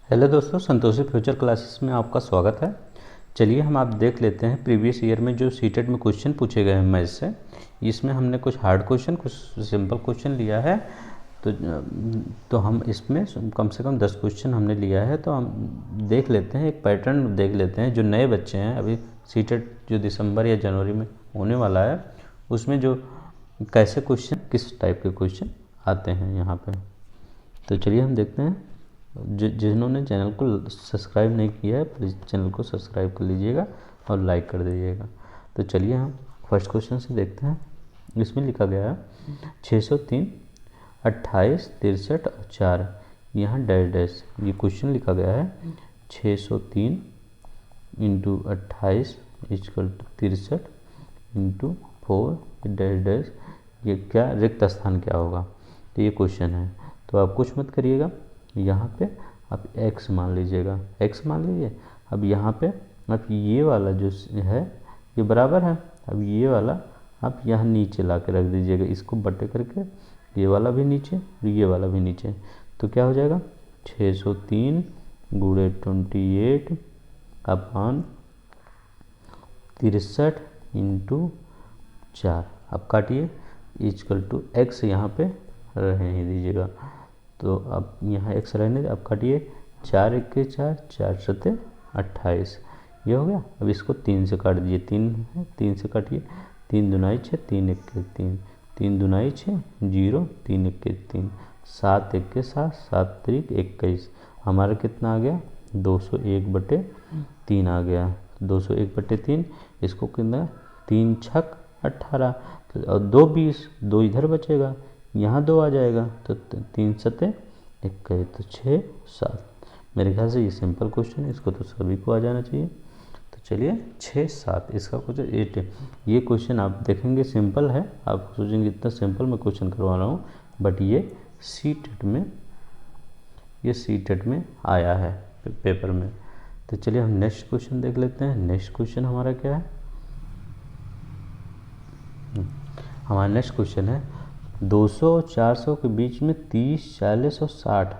Hello दोस्तों, Santoshi future classes में आपका स्वागत है। चलिए हम आप देख लेते हैं प्रीवियस ईयर में जो सीटेट में क्वेश्चन पूछे गए हैं मैथ से। इसमें हमने कुछ हार्ड क्वेश्चन, कुछ सिंपल क्वेश्चन लिया है। तो हम इसमें कम से कम 10 क्वेश्चन हमने लिया है। तो हम देख लेते हैं, एक पैटर्न देख लेते हैं। जो नए बच्चे हैं, अभी सीटेट जो दिसंबर या जनवरी में होने वाला है, उसमें जो कैसे क्वेश्चन, किस टाइप के क्वेश्चन आते हैं यहाँ पे। तो चलिए हम देखते हैं। जिन्होंने चैनल को सब्सक्राइब नहीं किया है, प्लीज़ चैनल को सब्सक्राइब कर लीजिएगा और लाइक कर दीजिएगा। तो चलिए हम फर्स्ट क्वेश्चन से देखते हैं। इसमें लिखा गया है 603, 28, 63 और 4, यहाँ डैश डैश। ये क्वेश्चन लिखा गया है 603 into 28 equal to 63 into 4 dash dash. ये क्या रिक्त स्थान क्या होगा, तो ये क्वेश्चन है। तो आप कुछ मत करिएगा, यहाँ पे आप x मान लीजिएगा, x मान लीजिए। अब यहाँ पे आप ये वाला जो है ये बराबर है, अब ये वाला आप यहाँ नीचे ला के रख दीजिएगा, इसको बटे करके। ये वाला भी नीचे और ये वाला भी नीचे, तो क्या हो जाएगा 603 गुणे 28 अपान 63 इंटू 4। अब काटिए, इक्वल टू x यहाँ पे रहने दीजिएगा। तो अब यहाँ x रहने दे। अब काटिए, 4 1 4, 4 7 28, ये हो गया। अब इसको 3 से काट दीजिए, 3 है, 3 से काटिए। 3 दूनाई 6, 3 1 3, 3 दूनाई 6 0, 3 1 3, 7 1 7, 7 3 21। हमारा कितना आ गया 201/3 आ गया। 201/3, इसको कितना 3 छक 18 और 2 20, 2 इधर बचेगा, यहाँ 2 आ जाएगा, तो 3 7 21, तो 6 7। मेरे ख्याल से ये सिंपल क्वेश्चन है, इसको तो सभी को आ जाना चाहिए। तो चलिए 6 7 इसका कुछ 8 है। ये क्वेश्चन आप देखेंगे सिंपल है, आप सोचेंगे इतना सिंपल मैं क्वेश्चन करवा रहा हूँ, बट ये सीटेट में आया है पेपर में। तो चलिए हम नेक्स्ट क्वेश्चन देख लेते हैं। नेक्स्ट क्वेश्चन हमारा क्या है, हमारा नेक्स्ट क्वेश्चन है 200 और 400 के बीच में 30, 40 और 60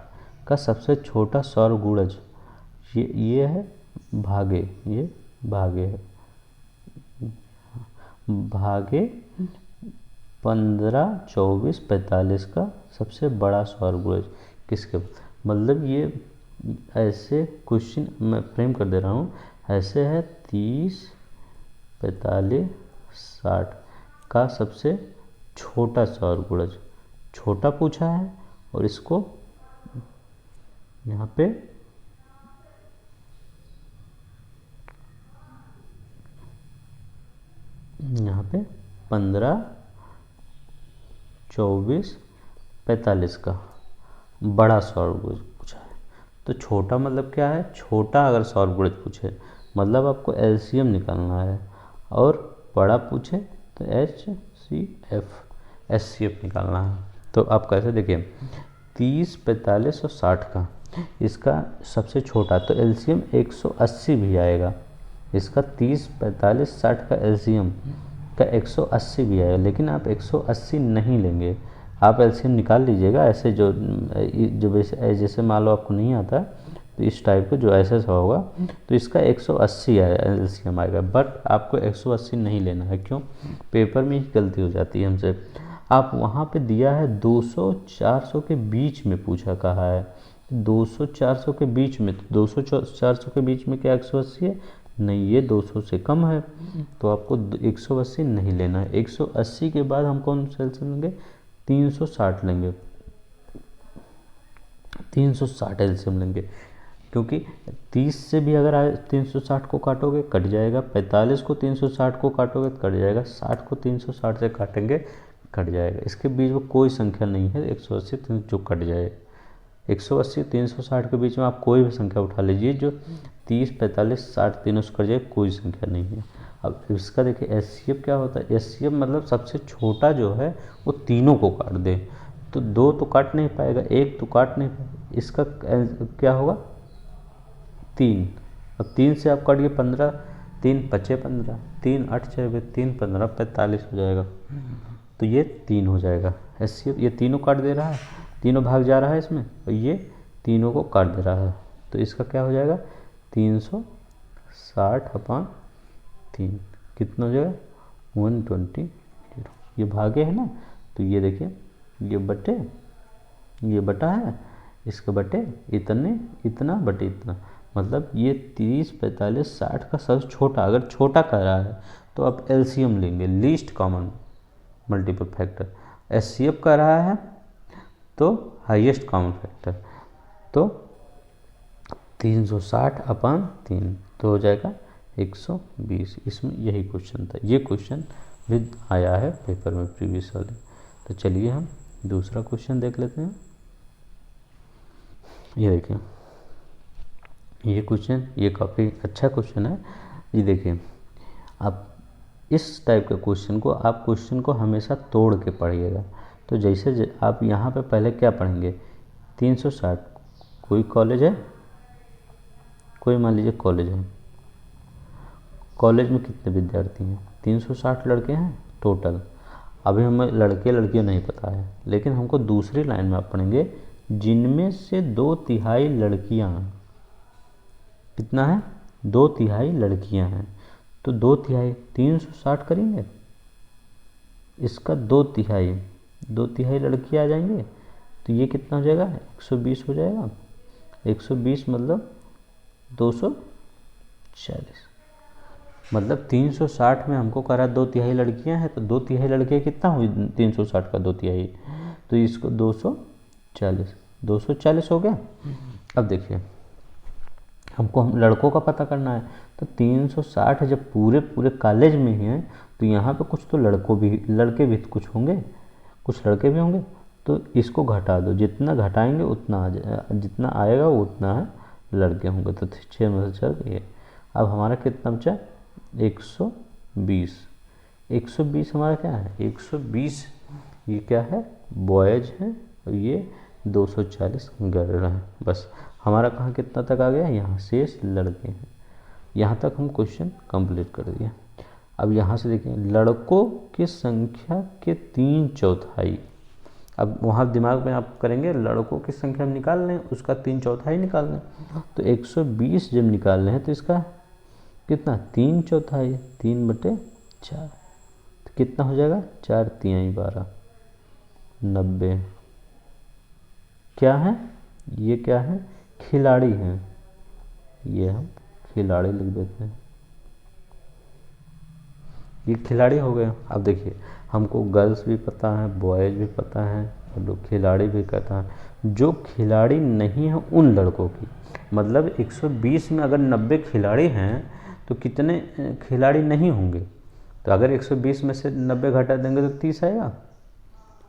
का सबसे छोटा सौर गुणज ये है भागे, ये भागे है, भागे 15, 24, 45 का सबसे बड़ा सौर गुणज किसके। मतलब ये ऐसे क्वेश्चन मैं फ्रेम कर दे रहा हूँ, ऐसे है 30, 45, 60 का सबसे छोटा सौर गुणज, छोटा पूछा है। और इसको यहाँ पे यहाँ पे 15, 24, 45 का बड़ा सौर गुणज पूछा है। तो छोटा मतलब क्या है, छोटा अगर सौर गुणज पूछे मतलब आपको एलसीएम निकालना है, और बड़ा पूछे तो एचसीएफ निकालना है। तो आप कैसे देखिए, 30, 45 और 60 का इसका सबसे छोटा, तो एलसीएम 180 भी आएगा। इसका 30, 45, 60 का एलसीएम का 180 भी आएगा, लेकिन आप 180 नहीं लेंगे, आप एलसीएम निकाल लीजिएगा। ऐसे जो जैसे मान लो आपको नहीं आता, तो इस टाइप का जो ऐसा होगा, तो इसका 180 एलसीएम आएगा। बट आपको 180 नहीं लेना है, क्यों, पेपर में ही गलती हो जाती है हमसे। आप वहाँ पे दिया है 200 400 के बीच में पूछा कहा है, 200 400 के बीच में, तो 200 400 के बीच में क्या 180 है, नहीं, ये 200 से कम है, तो आपको 180 नहीं लेना है। 180 के बाद हम कौन सा एलसीएम लेंगे, 360 लेंगे, 360 एलसीएम लेंगे। क्योंकि 30 से भी अगर 360 को काटोगे कट जाएगा, 45 को 360 को काटोगे तो कट जाएगा, 60 को 360 से काटेंगे कट जाएगा। इसके बीच में कोई संख्या नहीं है 180 जो कट जाए। 180 360 के बीच में आप कोई भी संख्या उठा लीजिए, जो 30, 45, 60 तीनों से कट जाए, कोई संख्या नहीं है। अब इसका देखिए एचसीएफ क्या होता है, एचसीएफ मतलब सबसे छोटा जो है वो तीनों को काट दे। तो 2 तो काट नहीं पाएगा, 1 तो काट नहीं पाएगा, इसका क्या होगा 3। अब 3 से आप काटिए 15, 3 5 15, 3 8 6 3 15 45 हो जाएगा। तो ये 3 हो जाएगा एचसीएफ। ये तीनों काट दे रहा है, तीनों भाग जा रहा है इसमें, और ये तीनों को काट दे रहा है। तो इसका क्या हो जाएगा 360/3 कितना हो जाएगा 120। ये भागे है ना, तो ये देखिए ये बटे ये बटा है, इसके बटे इतने इतना बटे इतना, मतलब ये 30 45 60 का सबसे छोटा, अगर छोटा कर रहा है तो आप एलसीएम लेंगे, least common multiple factor. HCF कर रहा है तो हाईएस्ट कॉमन फैक्टर, तो 360/3 तो हो जाएगा 120। इसमें यही क्वेश्चन था, ये क्वेश्चन भी आया है पेपर में प्रीवियस वाले। तो चलिए हम दूसरा क्वेश्चन देख लेते हैं। ये देखिए ये क्वेश्चन, ये काफ़ी अच्छा क्वेश्चन है। ये देखिए आप इस टाइप के क्वेश्चन को हमेशा तोड़ के पढ़िएगा। तो जैसे आप यहाँ पे पहले क्या पढ़ेंगे 360, कोई कॉलेज है, कोई मान लीजिए कॉलेज है, कॉलेज में कितने विद्यार्थी हैं 360 लड़के हैं टोटल। अभी हमें लड़के लड़कियाँ नहीं पता है, लेकिन हमको दूसरी लाइन में आप पढ़ेंगे जिनमें से 2/3 लड़कियाँ हैं। कितना है 2/3 लड़कियाँ हैं, तो 2/3 360 करेंगे, इसका 2/3 लड़कियाँ आ जाएंगे, तो ये कितना हो जाएगा 120 हो जाएगा। 120 मतलब 240, मतलब 360 में हमको करा 2/3 लड़कियां हैं, तो 2/3 लड़कियां कितना हुई 360 का 2/3, तो इसको 240 हो गया। अब देखिए हमको हम लड़कों का पता करना है, तो 360 जब पूरे कॉलेज में ही हैं, तो यहाँ पे कुछ तो लड़के भी कुछ होंगे, कुछ लड़के भी होंगे, तो इसको घटा दो, जितना घटाएंगे उतना जितना आएगा वो उतना है लड़के होंगे, तो 6 में से 4 ये। अब हमारा कितना बचा 120। 120 हमारा क्या है 120, ये क्या है बॉयज है, और ये 240 गर्ल हैं। बस हमारा कहाँ कितना तक आ गया, यहाँ शेष लड़के हैं। यहाँ तक हम क्वेश्चन कंप्लीट कर दिया। अब यहाँ से देखिए लड़कों की संख्या के 3/4, अब वहाँ दिमाग में आप करेंगे लड़कों की संख्या हम निकाल लें, उसका 3/4 निकाल लें, तो 120 जब निकाल रहे हैं तो इसका कितना 3/4, 3/4, तो कितना हो जाएगा 4×3 = 12, 90। क्या है ये, क्या है खिलाड़ी हैं, ये हम खिलाड़ी लिख देते हैं, ये खिलाड़ी हो गए। अब देखिए हमको गर्ल्स भी पता है, बॉयज भी पता है, और लोग खिलाड़ी भी कहता है। जो खिलाड़ी नहीं है उन लड़कों की, मतलब 120 में अगर 90 खिलाड़ी हैं तो कितने खिलाड़ी नहीं होंगे, तो अगर 120 में से 90 घटा देंगे तो 30 आएगा।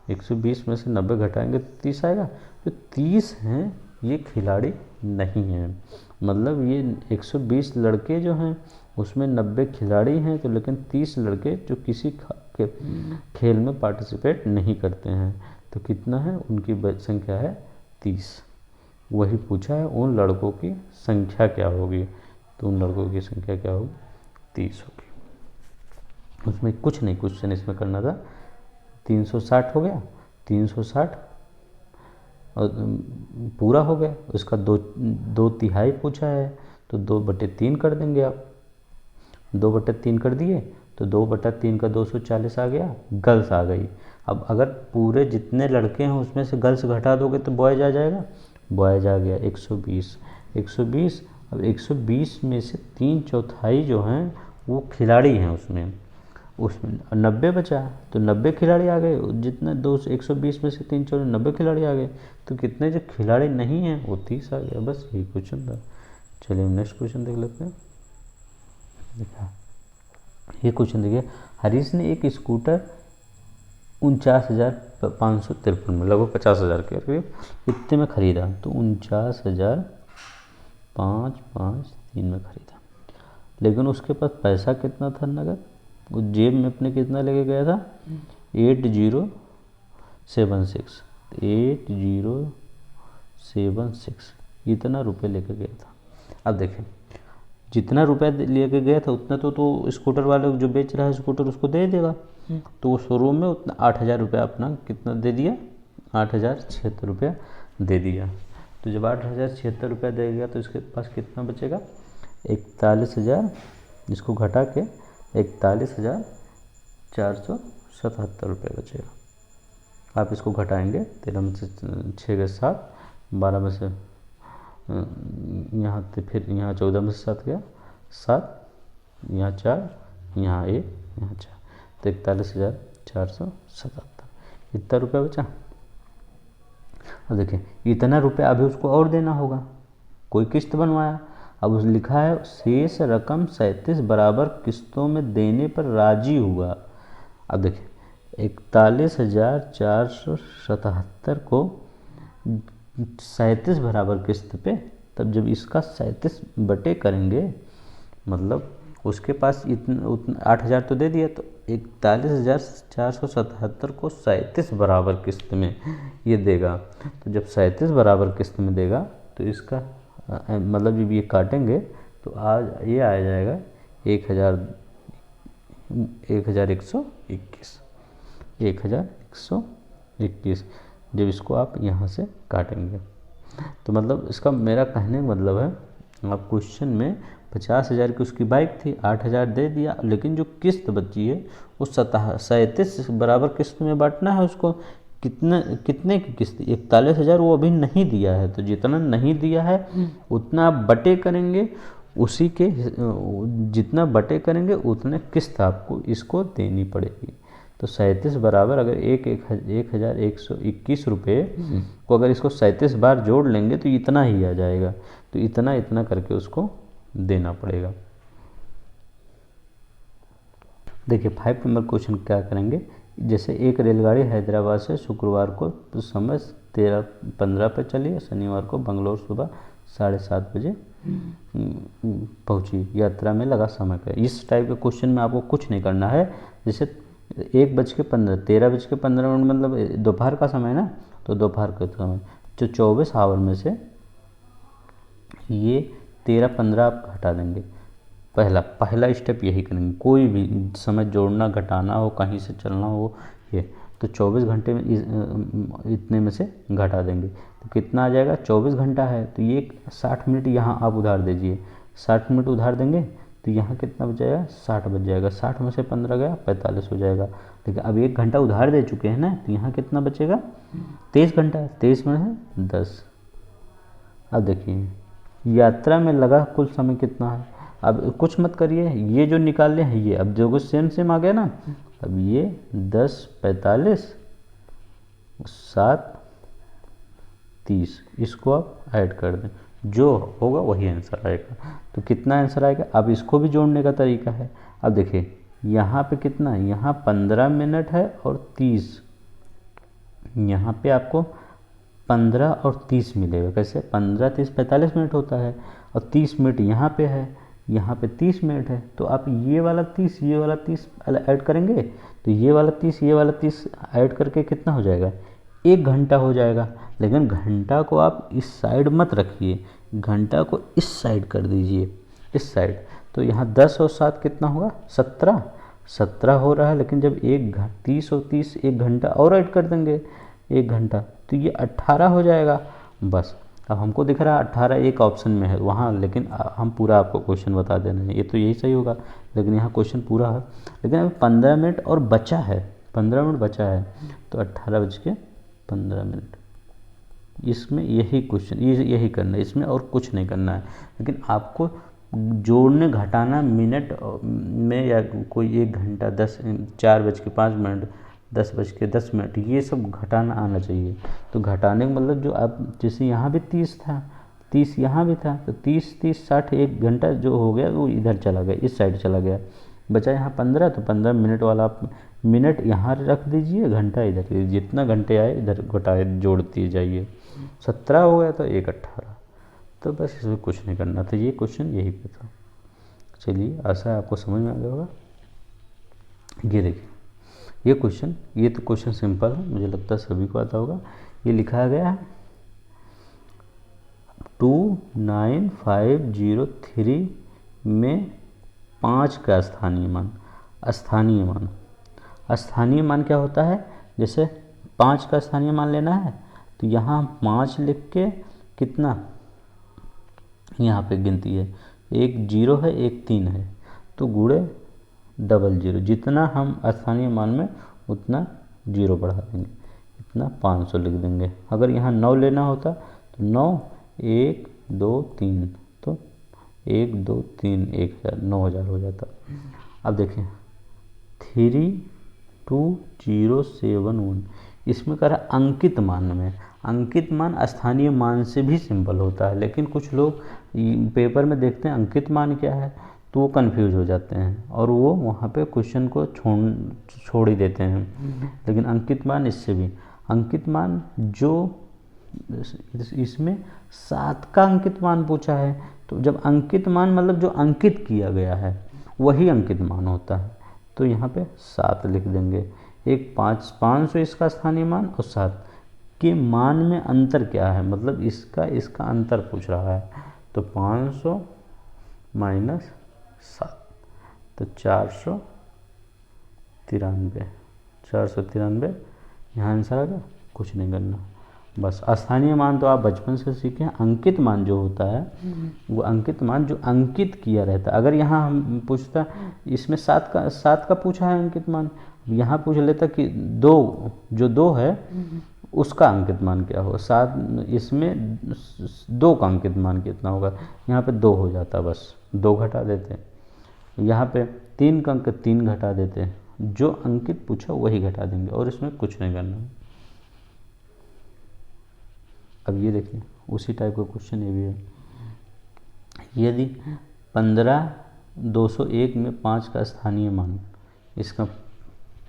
120 में से 90 घटाएंगे तो 30 आएगा, तो 30 हैं ये खिलाड़ी नहीं हैं, मतलब ये 120 लड़के जो हैं उसमें 90 खिलाड़ी हैं, तो लेकिन 30 लड़के जो किसी के खेल में पार्टिसिपेट नहीं करते हैं, तो कितना है उनकी संख्या है 30। वही पूछा है उन लड़कों की संख्या क्या होगी, तो उन लड़कों की संख्या क्या होगी 30 होगी। उसमें कुछ नहीं क्वेश्चन इसमें करना था। 360 हो गया, 360 और पूरा हो गया, उसका 2/3 पूछा है, तो 2/3 कर देंगे आप। 2/3 कर दिए तो 2/3 का 240 आ गया, गर्ल्स आ गई। अब अगर पूरे जितने लड़के हैं उसमें से गर्ल्स घटा दोगे तो बॉयज आ जाएगा, बॉयज आ गया 120। 120, अब 120 में से 3/4 जो हैं वो खिलाड़ी हैं, उसमें 90 बचा, तो 90 खिलाड़ी आ गए, जितने 120 में से 3/4 90 खिलाड़ी आ गए, तो कितने जो खिलाड़ी नहीं हैं वो 30 आ गया। बस यही क्वेश्चन था। चलिए हम नेक्स्ट क्वेश्चन देख लेते हैं। देखा ये क्वेश्चन देखिए, हरीश ने एक स्कूटर 49,553 में, लगभग 50,000 के करीब इतने में ख़रीदा, तो 49,553 में ख़रीदा, लेकिन उसके पास पैसा कितना था नगद, वो जेब में अपने कितना लेके गया था 8076, 8076 इतना रुपये लेके गया था। अब देखें जितना रुपया लेके गया था उतना तो स्कूटर वाले जो बेच रहा है स्कूटर उसको दे देगा, तो वो शोरूम में उतना 8,000 रुपया अपना कितना दे दिया 8,076 रुपया दे दिया। तो जब 8,076 रुपया देगा तो इसके पास कितना बचेगा? 41,000, इसको घटा के 41,477 रुपये बचेगा। आप इसको घटाएंगे, 13 में से 6 गए 7, 12 में से यहाँ फिर यहाँ 14 में से 7 गया 7, यहाँ 4, यहाँ 1, यहाँ 4, तो 41,477 इतना रुपया बचा। अब देखिए इतना रुपया अभी उसको और देना होगा, कोई किस्त बनवाया, अब उस लिखा है शेष रकम 37 बराबर किस्तों में देने पर राजी हुआ। अब देखिए 41,477 को 37 बराबर किस्त पे, तब जब इसका 37 बटे करेंगे, मतलब उसके पास इतना 8,000 तो दे दिया, तो 41,477 को 37 बराबर किस्त में ये देगा। तो जब 37 बराबर किस्त में देगा तो इसका मतलब जब ये काटेंगे तो आज ये आ जाएगा 1,121 जब इसको आप यहाँ से काटेंगे। तो मतलब इसका मेरा कहने का मतलब है, आप क्वेश्चन में 50,000 की उसकी बाइक थी, 8,000 दे दिया, लेकिन जो किस्त बची है वो 37 बराबर किस्त में बांटना है उसको। कितने की किस्त? 41,000 वो अभी नहीं दिया है, तो जितना नहीं दिया है उतना आप बटे करेंगे, उसी के जितना बटे करेंगे उतने किस्त आपको इसको देनी पड़ेगी। तो 37 बराबर अगर 1,121 रुपये को अगर इसको 37 बार जोड़ लेंगे तो इतना ही आ जाएगा। तो इतना इतना करके उसको देना पड़ेगा। देखिए 5 नंबर क्वेश्चन क्या करेंगे, जैसे एक रेलगाड़ी हैदराबाद से शुक्रवार को समय 13:15 पर चली और शनिवार को बंगलौर सुबह 7:30 बजे पहुंची। यात्रा में लगा समय का। इस टाइप के क्वेश्चन में आपको कुछ नहीं करना है। जैसे 1:15 13:15 मतलब दोपहर का समय ना, तो दोपहर का समय जो 24 आवर में से ये 13:15 आप घटा देंगे। पहला स्टेप यही करेंगे, कोई भी समय जोड़ना घटाना हो, कहीं से चलना हो, ये तो 24 घंटे में इतने में से घटा देंगे तो कितना आ जाएगा? 24 घंटा है तो ये 60 मिनट यहाँ आप उधार दीजिए, 60 मिनट उधार देंगे तो यहाँ कितना बच जाएगा? 60 बच जाएगा। 60 में से 15 गया 45 हो जाएगा। देखिए अब 1 घंटा उधार दे चुके हैं ना, तो यहाँ कितना बचेगा? 23 घंटा, 23 में से 10। अब देखिए यात्रा में लगा कुल समय कितना है। अब कुछ मत करिए, ये जो निकाले हैं ये अब जो सेम आ गया ना, अब ये 10 45 7 30 इसको आप ऐड कर दें, जो होगा वही आंसर आएगा। तो कितना आंसर आएगा? अब इसको भी जोड़ने का तरीका है। अब देखिए यहाँ पे कितना है, यहाँ 15 मिनट है और 30, यहाँ पे आपको 15 और 30 मिलेगा। कैसे? 15 30 45 मिनट होता है और 30 मिनट यहाँ पे है, यहाँ पे 30 मिनट है। तो आप ये वाला 30 ऐड करेंगे तो ये वाला 30 ऐड करके कितना हो जाएगा? 1 घंटा हो जाएगा। लेकिन घंटा को आप इस साइड मत रखिए, घंटा को इस साइड कर दीजिए, इस साइड। तो यहाँ 10 और 7 कितना होगा? 17 हो रहा है। लेकिन जब 30 और 30 1 घंटा और ऐड कर देंगे, 1 घंटा, तो ये 18 हो जाएगा। बस अब हमको दिख रहा है 18 एक ऑप्शन में है वहाँ, लेकिन हम पूरा आपको क्वेश्चन बता दे रहे हैं, ये तो यही सही होगा, लेकिन यहाँ क्वेश्चन पूरा है। लेकिन अभी 15 मिनट और बचा है, 15 मिनट बचा है, तो 18:15 इसमें यही क्वेश्चन यही करना है, इसमें और कुछ नहीं करना है। लेकिन आपको जोड़ने घटाना मिनट में या कोई 1 घंटा 4:05 10:10 ये सब घटाना आना चाहिए। तो घटाने का मतलब जो आप जैसे यहाँ भी 30 था, 30 यहाँ भी था, तो 30 60 1 घंटा जो हो गया वो इधर चला गया, इस साइड चला गया। बचा यहाँ 15, तो 15 मिनट वाला आप मिनट यहाँ रख दीजिए, घंटा इधर, जितना घंटे आए इधर घटाए जोड़ते जाइए। 17 हो गया तो 1 18, तो बस इसमें कुछ नहीं करना था। ये क्वेश्चन यही पे था। चलिए आशा है आपको समझ में आ गया होगा। ये देखिए ये क्वेश्चन, ये तो क्वेश्चन सिंपल है, मुझे लगता है सभी को आता होगा। ये लिखा गया है 29503 में 5 का स्थानीय मान। स्थानीय मान क्या होता है? जैसे 5 का स्थानीय मान लेना है तो यहाँ 5 लिख के कितना, यहाँ पे गिनती है, एक जीरो है एक 3 है, तो गुणे डबल जीरो, जितना हम स्थानीय मान में उतना जीरो बढ़ा देंगे, इतना 500 लिख देंगे। अगर यहाँ 9 लेना होता तो 9 1 2 3, तो 1 2 3 1000, 9000 हो जाता। अब देखें 32071, इसमें कह रहा है अंकित मान में। अंकित मान स्थानीय मान से भी सिंपल होता है, लेकिन कुछ लोग पेपर में देखते हैं अंकित मान क्या है तो वो कंफ्यूज हो जाते हैं और वो वहाँ पे क्वेश्चन को छोड़ ही देते हैं। लेकिन अंकित मान इससे भी, अंकित मान जो इसमें 7 का अंकित मान पूछा है, तो जब अंकित मान मतलब जो अंकित किया गया है वही अंकित मान होता है, तो यहाँ पे 7 लिख देंगे। एक 500 इसका स्थानीय मान और 7 के मान में अंतर क्या है, मतलब इसका अंतर पूछ रहा है, तो 500 माइनस 7, तो 493, यहाँ आंसर आ गया। कुछ नहीं करना, बस स्थानीय मान तो आप बचपन से सीखे हैं। अंकित मान जो होता है वो अंकित मान जो अंकित किया रहता है। अगर यहाँ हम पूछता इसमें 7 का पूछा है अंकित मान, यहाँ पूछ लेता कि 2 है उसका अंकित मान क्या होगा, 7 इसमें 2 का अंकित मान कितना होगा, यहाँ पे 2 हो जाता, बस 2 घटा देते। यहाँ पे 3 का अंक 3 घटा देते, जो अंकित पूछा वही घटा देंगे और इसमें कुछ नहीं करना। अब ये देखिए उसी टाइप का क्वेश्चन ये भी है। यदि 15201 में 5 का स्थानीय मान, इसका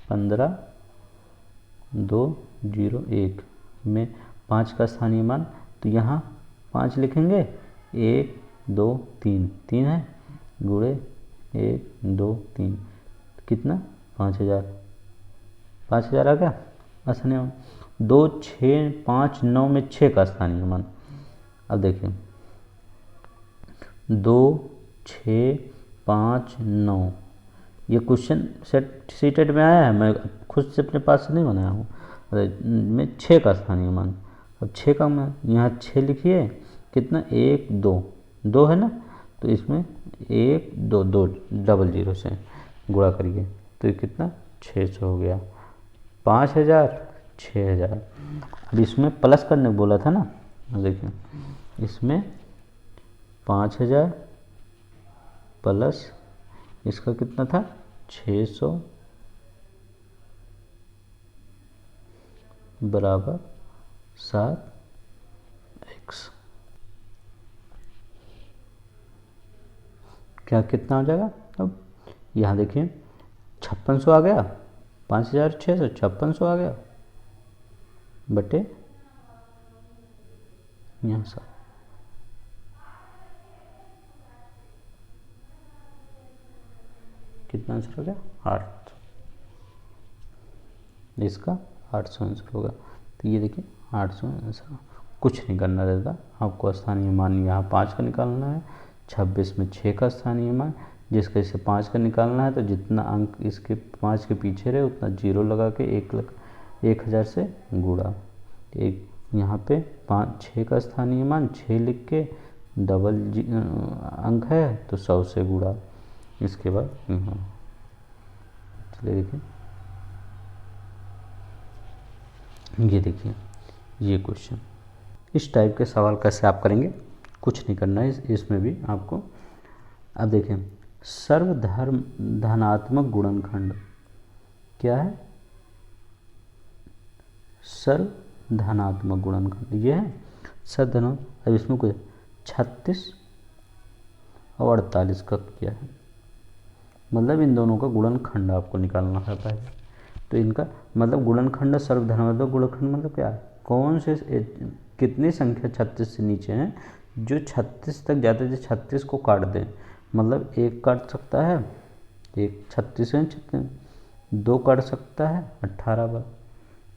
15201 में 5 का स्थानीय मान, तो यहाँ 5 लिखेंगे, 1 2 3 3 है, गुणे 1 2 3, कितना 5000 आ गया स्थानीय मान। 2 6 5 9 में 6 का स्थानीय मान। अब देखिए 2 6 5 9, ये क्वेश्चन सीटेड में आया है, मैं खुद से अपने पास से नहीं बनाया हूँ। में 6 का स्थानीय मान, अब 6 का मान यहाँ 6 लिखिए, कितना 1 2 है ना, तो इसमें 1 2 डबल जीरो से गुणा करिए, तो ये कितना 600 हो गया। 5000 6000। अब इसमें प्लस करने बोला था ना, देखिए इसमें 5000 प्लस इसका कितना था 600 बराबर 7x, क्या कितना हो जाएगा। अब यहाँ देखिए 5600 आ गया, 5600 5600 आ गया बटे यहाँ 7, कितना आंसर हो गया 8, इसका 800 आंसर होगा। तो ये देखिए 800 आंसर, कुछ नहीं करना रहता आपको। स्थानीय मान यहाँ 5 का निकालना है, 26 में 6 का स्थानीय मान, जिसका इसे 5 का निकालना है, तो जितना अंक इसके 5 के पीछे रहे उतना जीरो लगा के 1000 से गुणा। एक यहाँ पे 6 का स्थानीय मान 6 लिख के डबल अंक है तो 100 से गुणा। इसके बाद यहाँ चलिए देखिए, ये देखिए ये क्वेश्चन, इस टाइप के सवाल कैसे आप करेंगे, कुछ नहीं करना है इसमें भी आपको। अब देखें सर्वधर्म धनात्मक गुणनखंड क्या है, सर्वधनात्मक गुणनखंड ये है सर्वधनात्मक। अब इसमें कुछ 36 और 48 का क्या है, मतलब इन दोनों का गुणनखंड आपको निकालना है पहले। तो इनका मतलब गुणनखंड सर्वधनात्मक गुणनखंड मतलब क्या है, कौन से कितनी संख्या 36 से नीचे हैं जो 36 तक जाते हैं, 36 को काट दें, मतलब 1 काट सकता है, 1 36 है 36, 2 काट सकता है 18 बार,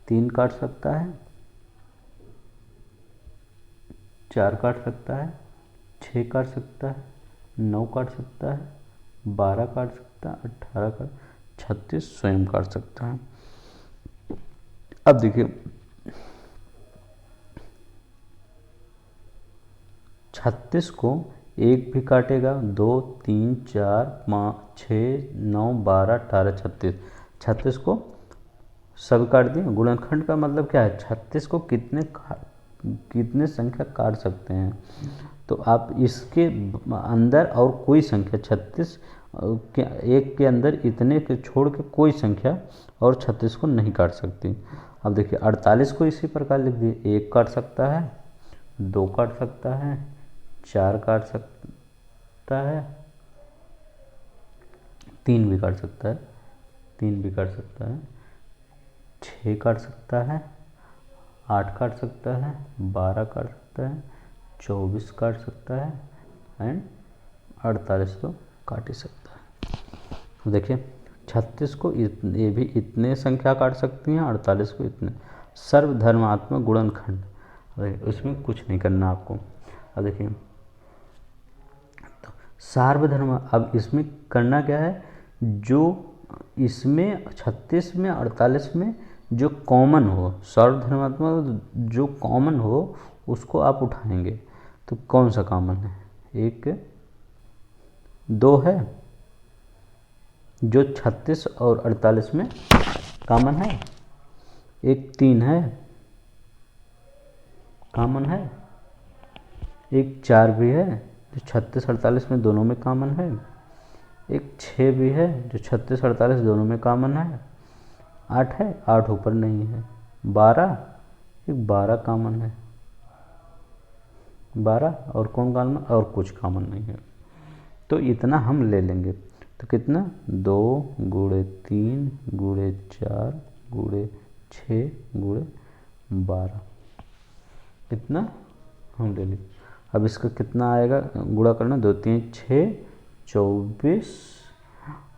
3 काट सकता है, 4 काट सकता है, 6 काट सकता है, 9 काट सकता है, 12 काट सकता है, 18 काट, 36 स्वयं काट सकता है। अब देखिए 36 को 1 भी काटेगा, 2 3 4 5 6 9 12 18 36, 36 को सब काट दिए। गुणनखंड का मतलब क्या है, 36 को कितने संख्या काट सकते हैं। तो आप इसके अंदर और कोई संख्या 36 के एक के अंदर इतने के छोड़ के कोई संख्या और 36 को नहीं काट सकती। अब देखिए 48 को इसी प्रकार लिख दिए, 1 काट सकता है, 2 काट सकता है, 4 काट सकता है, 3 भी काट सकता है, 3 भी काट सकता है, 6 काट सकता है, 8 काट सकता है, 12 काट सकता है, 24 काट सकता है एंड 48 तो काट ही सकता है। तो देखिए 36 को ये भी इतने संख्या काट सकती हैं, 48 को इतने। सर्वधर्मात्मक गुणनखंड, उसमें कुछ नहीं करना आपको। अब देखिए तो सार्वधर्म, अब इसमें करना क्या है, जो इसमें 36 में 48 में जो कॉमन हो, सर्वधर्मात्मक जो कॉमन हो उसको आप उठाएंगे। तो कौन सा कॉमन है, 1 2 है जो 36 और 48 में कॉमन है, 1 3 है कॉमन है, 1 4 भी है जो 36 48 में दोनों में कॉमन है, 1 6 भी है जो 36 48 दोनों में कॉमन है, 8 है, 8 ऊपर नहीं है, 12 एक 12 कॉमन है, 12 और कौन कॉमन और कुछ कॉमन नहीं है। तो इतना हम ले लेंगे। तो कितना 2 गुणे 3 गुणे 4 गुणे 6 गुणे 12, इतना हम ले लेंगे। अब इसका कितना आएगा, गुणा करना, 2 3 6 24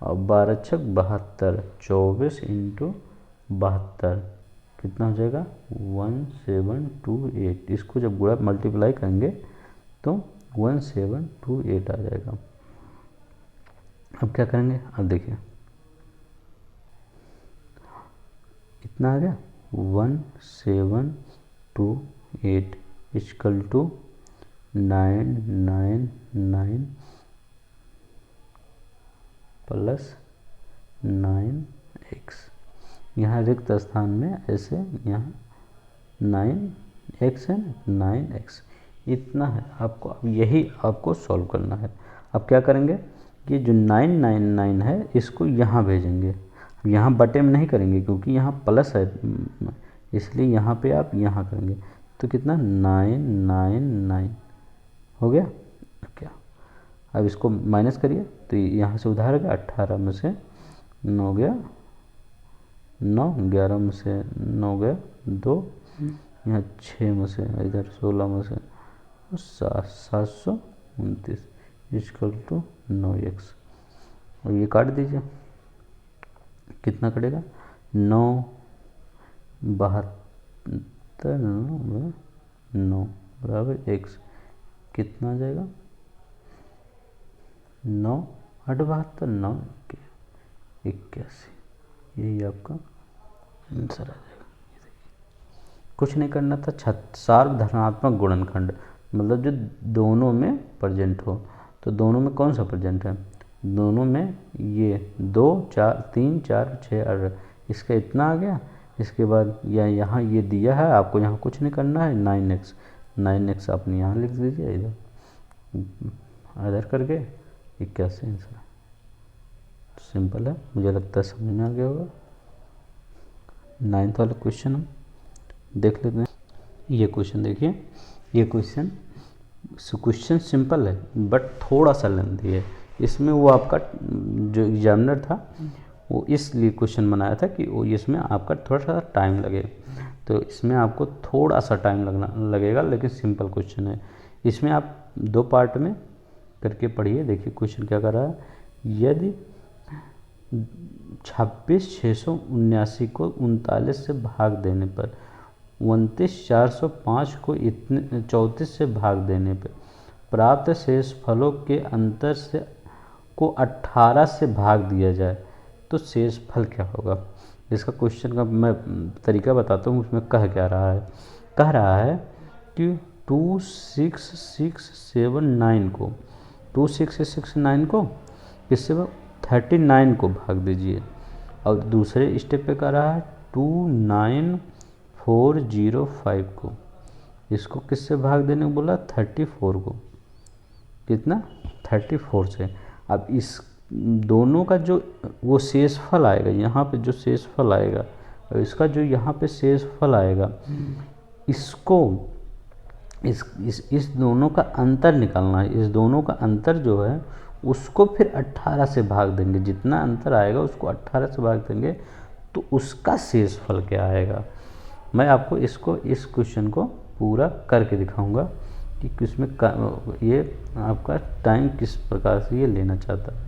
और 12 छक 72, 24 इंटू 72 कितना हो जाएगा 1728। इसको जब गुणा मल्टीप्लाई करेंगे तो 1728 आ जाएगा। अब क्या करेंगे, अब देखिए इतना आ गया 1728 इक्वल टू 999 प्लस 9x। यहाँ रिक्त स्थान में ऐसे यहाँ 9x है, 9x इतना है आपको। अब यही आपको सॉल्व करना है। अब क्या करेंगे, ये जो 999 है इसको यहाँ भेजेंगे, यहाँ बटे में नहीं करेंगे क्योंकि यहाँ प्लस है, इसलिए यहाँ पे आप यहाँ करेंगे। तो कितना 999 हो गया क्या। अब इसको माइनस करिए तो यहाँ से उधार गया, 18 में से 9 गया 9, 11 में से 9 गया 2, यहाँ 6 में से इधर 16 में से 729 इक्वल टू 9x। और ये काट दीजिए, कितना कटेगा 9 72 9 बराबर x, कितना आ जाएगा 9 8 72 9 81। यही आपका आंसर आ जाएगा। कुछ नहीं करना था। सार्वधर्मात्मक गुणनखंड मतलब जो दोनों में प्रेजेंट हो। तो दोनों में कौन सा प्रेजेंट है, दोनों में ये 2 4 3 4 6 और इसका इतना आ गया। इसके बाद यहाँ ये दिया है, आपको यहाँ कुछ नहीं करना है। 9x आपने यहाँ लिख दीजिए, इधर करके 81 आंसर। सिंपल है, मुझे लगता है समझ में आ गया होगा। 9th वाला क्वेश्चन हम देख लेते हैं। ये क्वेश्चन देखिए, ये क्वेश्चन सिंपल है बट थोड़ा सा लेंथी है। इसमें वो आपका जो एग्जामिनर था वो इसलिए क्वेश्चन बनाया था कि वो इसमें आपका थोड़ा सा टाइम लगे। तो इसमें आपको थोड़ा सा टाइम लगेगा लेकिन सिंपल क्वेश्चन है। इसमें आप 2 पार्ट में करके पढ़िए। देखिए क्वेश्चन क्या कर रहा है, यदि 26,679 को 39 से भाग देने पर 29,405 को 34 से भाग देने पर प्राप्त शेष फलों के अंतर से को 18 से भाग दिया जाए तो शेष फल क्या होगा। इसका क्वेश्चन का मैं तरीका बताता हूँ। उसमें कह क्या रहा है, कह रहा है कि 2669 को 2669 को किससे 39 को भाग दीजिए। और दूसरे स्टेप पे कर रहा है 29405 को, इसको किससे भाग देने को बोला 34 को, कितना 34 से। अब इस दोनों का जो वो शेषफल आएगा, यहाँ पे जो शेषफल आएगा और इसका जो यहाँ पे शेषफल आएगा, इसको इस दोनों का अंतर निकालना है। इस दोनों का अंतर जो है उसको फिर 18 से भाग देंगे, जितना अंतर आएगा उसको 18 से भाग देंगे तो उसका शेषफल क्या आएगा। मैं आपको इसको इस क्वेश्चन को पूरा करके दिखाऊंगा कि किसमें ये आपका टाइम किस प्रकार से ये लेना चाहता है।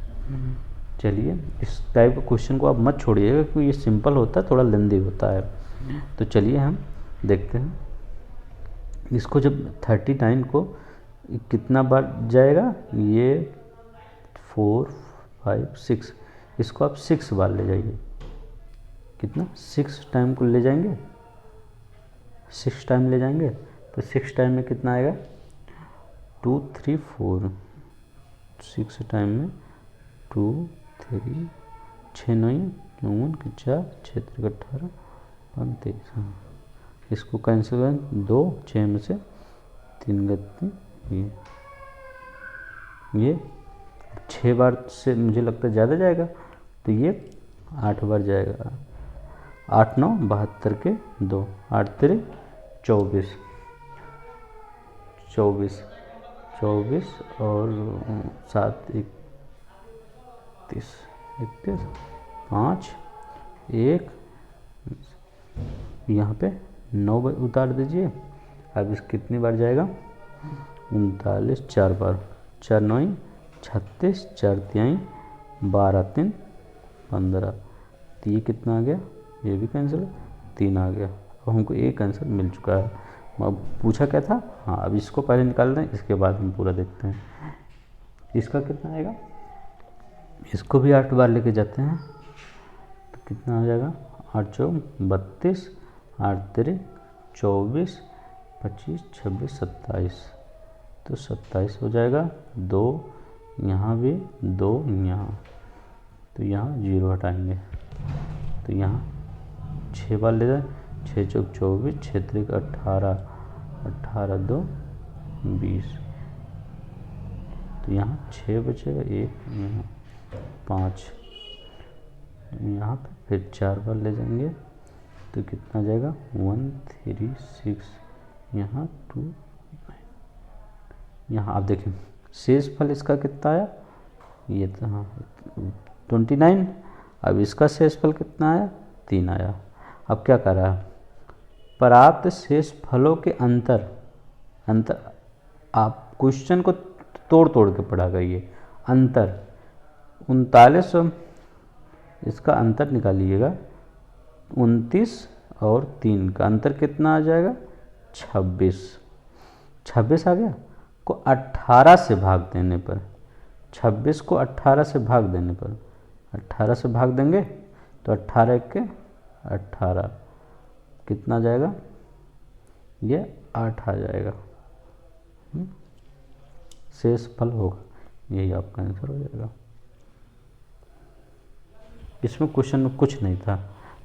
चलिए, इस टाइप का क्वेश्चन को आप मत छोड़िएगा क्योंकि ये सिंपल होता है, थोड़ा लेंदी होता है। तो चलिए हम देखते हैं इसको। जब 39 को कितना बार जाएगा, ये 4 5 6, इसको आप 6 बार ले जाइए। कितना 6 टाइम को ले जाएंगे, 6 टाइम ले जाएंगे तो 6 टाइम में कितना आएगा 2 3 4, 6 टाइम में 2 3 6 9 4 4 6 18 29। हाँ, इसको कैंसिल करें, 2 6 में से 3 गति, ये 6 बार से मुझे लगता है ज़्यादा जाएगा तो ये 8 बार जाएगा। 8 9 72 के 2, 8 3 24 24 24 और 7 31 31 5 1, यहाँ पे 9 बार उतार दीजिए। अब इस कितनी बार जाएगा 39, 4 बार, 4 9 36, 4 3 12 3 15, तो ये कितना आ गया, ये भी कैंसिल, 3 आ गया। अब हमको एक आंसर मिल चुका है। अब पूछा क्या था, हाँ अब इसको पहले निकाल दें, इसके बाद हम पूरा देखते हैं इसका कितना आएगा। इसको भी 8 बार लेके जाते हैं तो कितना आ जाएगा, 8 4 32, 8 3 24 25 26 27, तो 27 हो जाएगा। 2 यहाँ भी, 2 यहाँ, तो यहाँ 0 हटाएंगे तो यहाँ 6 बार ले जाए, 6 चौक 24, 6 त्रिक 18, 18 2 20, तो यहाँ 6 बचेगा, 1 यहाँ 5, यहाँ पे फिर 4 बार ले जाएंगे तो कितना जाएगा 1 3 6, यहाँ 2 9, यहाँ आप देखें शेषफल इसका कितना आया, ये तो हाँ 29। अब इसका शेषफल कितना आया, 3 आया। अब क्या कर रहा है, प्राप्त शेषफलों के अंतर आप क्वेश्चन को तोड़ तोड़ के पढ़ा करिए। अंतर 39, इसका अंतर निकालिएगा, 29 और 3 का अंतर कितना आ जाएगा 26, 26 आ गया, को 18 से भाग देने पर, 26 को 18 से भाग देने पर, 18 से भाग देंगे तो 18 के 18 कितना जाएगा, ये 8 आ जाएगा। शेषफल होगा, यही आपका आंसर हो जाएगा। इसमें क्वेश्चन में कुछ नहीं था,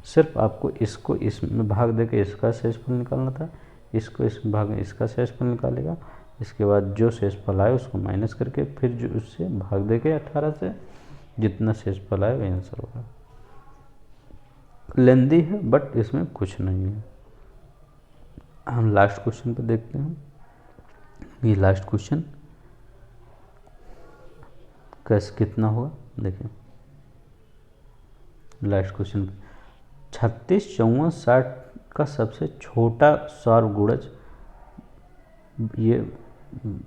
सिर्फ आपको इसको इसमें भाग देके इसका शेषफल निकालना था, इसको इसमें भाग में इसका शेषफल निकालेगा, इसके बाद जो शेषफल आए उसको माइनस करके फिर जो उससे भाग देके 18 से जितना शेषफल आए वही आंसर होगा। लेंदी है बट इसमें कुछ नहीं है। हम लास्ट क्वेश्चन पे देखते हैं। ये लास्ट क्वेश्चन कैसे कितना होगा देखिए। लास्ट क्वेश्चन 36 54 60 का सबसे छोटा सौरगुणज ये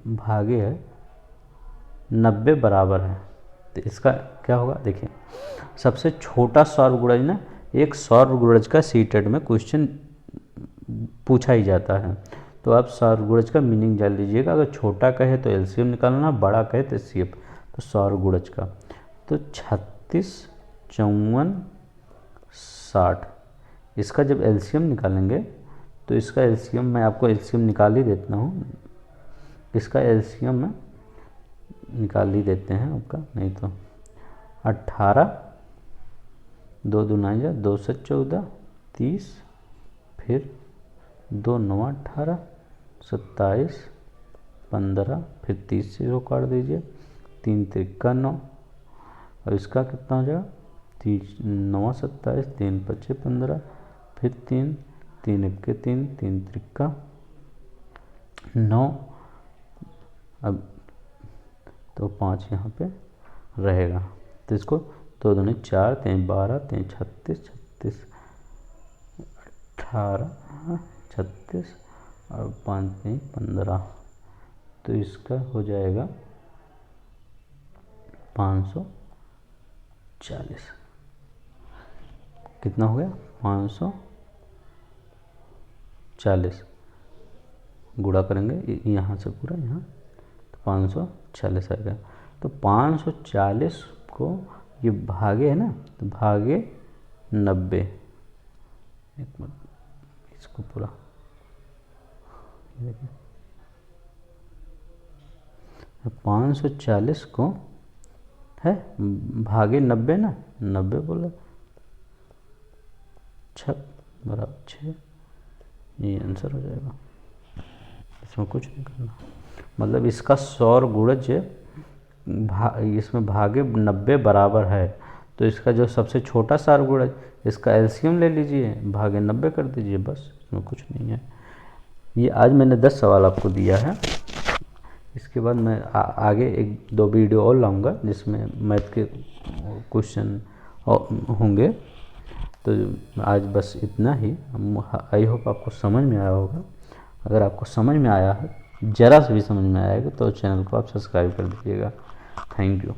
भागे है 90 बराबर है, तो इसका क्या होगा देखिए। सबसे छोटा सौरगुणज ना, एक सौरगुणज का सीटेट में क्वेश्चन पूछा ही जाता है, तो आप सौरगुणज का मीनिंग जान लीजिएगा। अगर छोटा कहे तो एलसीएम निकालना, बड़ा कहे तो एचसीएफ, तो सौरगुणज का तो 36 54 60, इसका जब एलसीएम निकालेंगे तो इसका एलसीएम मैं आपको एलसीएम निकाल ही देता हूँ, इसका एलसीएम में निकाल ही देते हैं आपका, नहीं तो 18, 2 दूना 2 से 14, 30, फिर 2 9 18, 27, 15, फिर 30 से 0 काट दीजिए, 3 3 9, और इसका कितना हो जाएगा 30 9 27, 3 5 15, फिर 3 3 1 3, 3 3 9, अब तो 5 यहाँ पे रहेगा, तो इसको 2 दूनी 4, 3 12, 3 36, 36 18, 36 और 5 3 15, तो इसका हो जाएगा 540। कितना हो गया 540, गुणा करेंगे यहाँ से पूरा यहाँ, तो 540 आएगा। तो 540 को ये भागे है ना, तो भागे 90, एक मिनट इसको पूरा देखिए, 540 को है भागे 90 ना, 90 बोले 6 बराबर 6, ये आंसर हो जाएगा, इसमें कुछ नहीं करना। मतलब इसका सौर गुणज इसमें भागे 90 बराबर है, तो इसका जो सबसे छोटा सौर गुणज, इसका एलसीएम ले लीजिए, भागे 90 कर दीजिए, बस इसमें कुछ नहीं है। ये आज मैंने 10 सवाल आपको दिया है, इसके बाद मैं आगे 1-2 वीडियो और लाऊंगा जिसमें मैथ के क्वेश्चन होंगे। तो आज बस इतना ही, आई होप आपको समझ में आया होगा। अगर आपको समझ में आया है, ज़रा से भी समझ में आएगा, तो चैनल को आप सब्सक्राइब कर दीजिएगा। Thank you.